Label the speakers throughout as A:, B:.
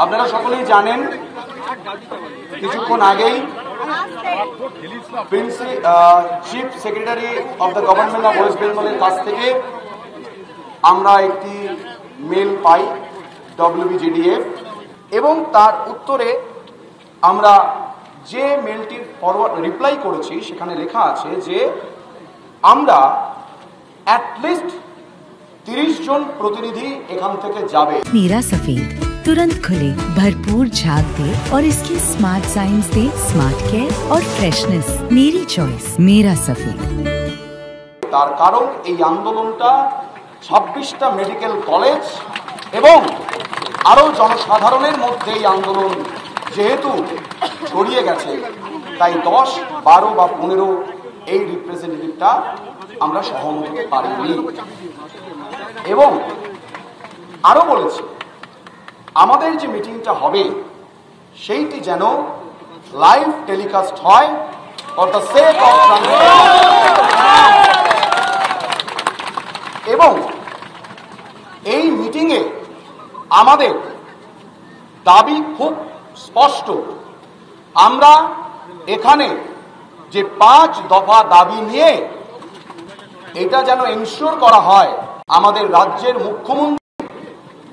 A: আপনারা সকলেই জানেন কিছুক্ষণ আগেই chief secretary of the government of West বেঙ্গলের কাছ থেকে আমরা একটি মেল পাই WBJDF, এবং তার উত্তরে আমরা যে মেলটির ফরওয়ার্ড রিপ্লাই করেছি সেখানে লেখা আছে যে আমরা অ্যাটলিস্ট 30 জন প্রতিনিধি এখান থেকে যাবে।
B: मीरा सफेद तुरंत खुले, भरपूर झाग दे और इसकी स्मार्ट साइंस दे स्मार्ट केयर और फ्रेशनेस। मेरी चॉइस मेरा सफेद।
A: তার কারণ এই আন্দোলনটা 26টা মেডিকেল কলেজ এবং আরো জনসাধারণের মধ্যে এই আন্দোলন যেহেতু ছড়িয়ে গেছে, তাই 10, 12 বা 15 এই রিপ্রেজেন্টেটিভটা আমরা সহমত হতে পারিনি। এবং আরো বলেছে আমাদের যে মিটিংটা হবে সেইটি যেন লাইভ টেলিকাস্ট হয় ফর দ্য সেক অফ এবং এই মিটিংয়ে আমাদের দাবি খুব স্পষ্ট। আমরা এখানে যে 5 দফা দাবি নিয়ে এটা যেন এনশিওর করা হয় আমাদের রাজ্যের মুখ্যমন্ত্রী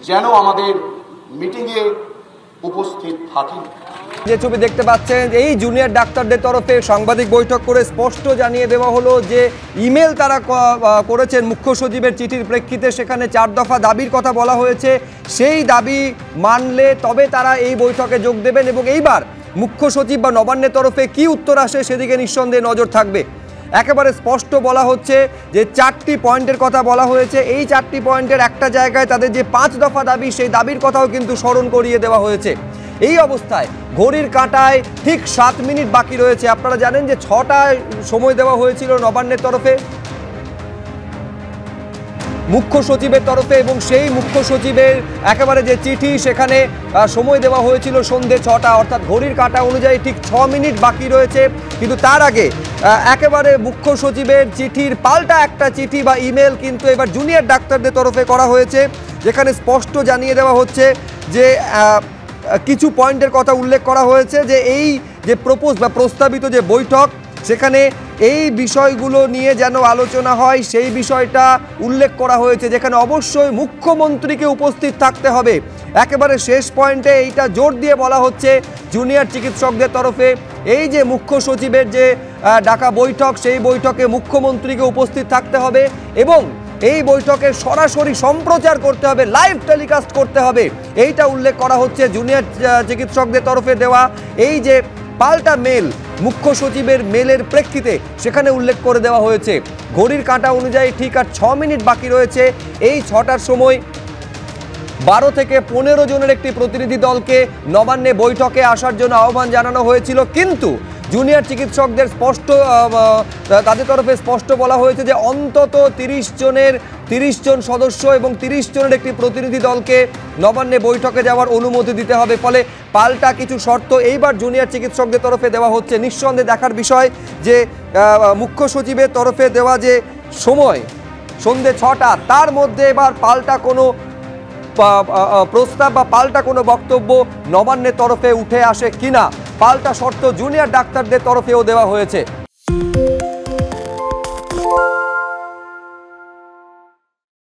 A: যেন আমাদের মিটিংয়ে উপস্থিত থাকেন।
C: যে ছবি দেখতে পাচ্ছেন, এই জুনিয়র ডাক্তারদের তরফে সাংবাদিক বৈঠক করে স্পষ্ট জানিয়ে দেওয়া হলো যে ইমেল তারা করেছেন মুখ্য সচিবের চিঠির প্রেক্ষিতে, সেখানে 4 দফা দাবির কথা বলা হয়েছে। সেই দাবি মানলে তবে তারা এই বৈঠকে যোগ দেবেন, এবং এইবার মুখ্য সচিব বা নবান্নের তরফে কি উত্তর আসে সেদিকে নিঃসন্দেহে নজর থাকবে। একেবারে স্পষ্ট বলা হচ্ছে যে 4টি পয়েন্টের কথা বলা হয়েছে। এই 4টি পয়েন্টের একটা জায়গায় তাদের যে 5 দফা দাবি, সেই দাবির কথাও কিন্তু স্মরণ করিয়ে দেওয়া হয়েছে। এই অবস্থায় ঘড়ির কাঁটায় ঠিক 7 মিনিট বাকি রয়েছে। আপনারা জানেন যে 6টায় সময় দেওয়া হয়েছিল নবান্নের তরফে মুখ্য সচিবের তরফে, এবং সেই মুখ্য সচিবের একেবারে যে চিঠি সেখানে সময় দেওয়া হয়েছিল সন্ধ্যে 6টা, অর্থাৎ ঘড়ির কাঁটা অনুযায়ী ঠিক 6 মিনিট বাকি রয়েছে। কিন্তু তার আগে একেবারে মুখ্য সচিবের চিঠির পাল্টা একটা চিঠি বা ইমেল কিন্তু এবার জুনিয়র ডাক্তারদের তরফে করা হয়েছে, যেখানে স্পষ্ট জানিয়ে দেওয়া হচ্ছে যে কিছু পয়েন্টের কথা উল্লেখ করা হয়েছে যে এই যে প্রস্তাবিত যে বৈঠক, সেখানে এই বিষয়গুলো নিয়ে যেন আলোচনা হয় সেই বিষয়টা উল্লেখ করা হয়েছে, যেখানে অবশ্যই মুখ্যমন্ত্রীকে উপস্থিত থাকতে হবে। একেবারে শেষ পয়েন্টে এইটা জোর দিয়ে বলা হচ্ছে জুনিয়র চিকিৎসকদের তরফে, এই যে মুখ্য সচিবের যে ডাকা বৈঠক, সেই বৈঠকে মুখ্যমন্ত্রীকে উপস্থিত থাকতে হবে এবং এই বৈঠকে সরাসরি সম্প্রচার করতে হবে, লাইভ টেলিকাস্ট করতে হবে। এইটা উল্লেখ করা হচ্ছে জুনিয়র চিকিৎসকদের তরফে দেওয়া এই যে পাল্টা মেল, মুখ্য সচিবের মেলের প্রেক্ষিতে সেখানে উল্লেখ করে দেওয়া হয়েছে। ঘড়ির কাঁটা অনুযায়ী ঠিক আর 6 মিনিট বাকি রয়েছে। এই 6টার সময় 12 থেকে 15 জনের একটি প্রতিনিধি দলকে নবান্নে বৈঠকে আসার জন্য আহ্বান জানানো হয়েছিল, কিন্তু জুনিয়র চিকিৎসকদের তাদের তরফে স্পষ্ট বলা হয়েছে যে অন্তত 30 জন সদস্য এবং 30 জনের একটি প্রতিনিধি দলকে নবান্নে বৈঠকে যাওয়ার অনুমতি দিতে হবে। ফলে পাল্টা কিছু শর্ত এইবার জুনিয়র চিকিৎসকদের তরফে দেওয়া হচ্ছে। নিঃসন্দেহে দেখার বিষয় যে মুখ্য সচিবের তরফে দেওয়া যে সময় সন্ধ্যে 6টা, তার মধ্যে এবার পাল্টা কোনো প্রস্তাব বা পাল্টা কোনো বক্তব্য নবান্নের তরফে উঠে আসে কিনা। পাল্টা শর্ত জুনিয়র ডাক্তারদের তরফেও দেওয়া হয়েছে।